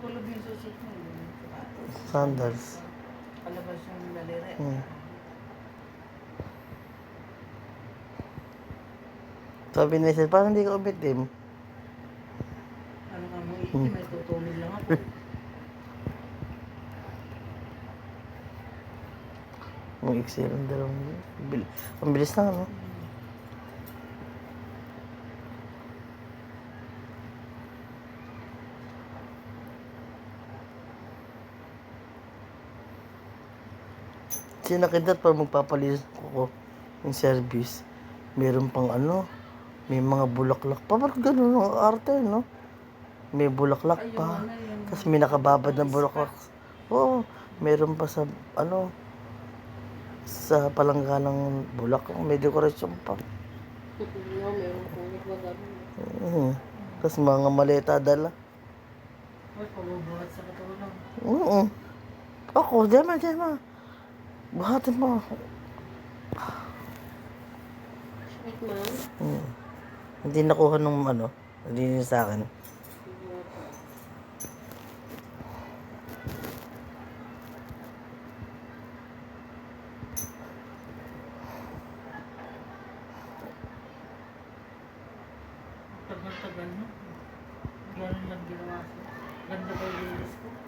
kulob yung susot mo. Sandals. Palabas yung daliri. Sabi ni Sir, parang hindi ka umitim. Ano ka mo iitim, may tutulog lang ako. Ang iksi lang dalawang. Ang bilis na, no? Sinakidat pa magpapalinis ko yung service. Meron pang ano, may mga bulaklak pa. Parang ganun ang arte, no? May bulaklak pa. Tapos may nakababad na bulaklak. Oo, meron pa sa, ano, sa palangga ng bulaklak. May dekorasyon pa. Meron pong Tapos mga maleta dala. Uy, pabubuhat sa katulong. Oo. Ako, dema. Buhatin mo. Wait, ma'am. Hindi nakuha nung ano, hindi niya sa akin. Tagal-tagal no? Gano'n lang ginawa ko. Ganda ba yung linis ko?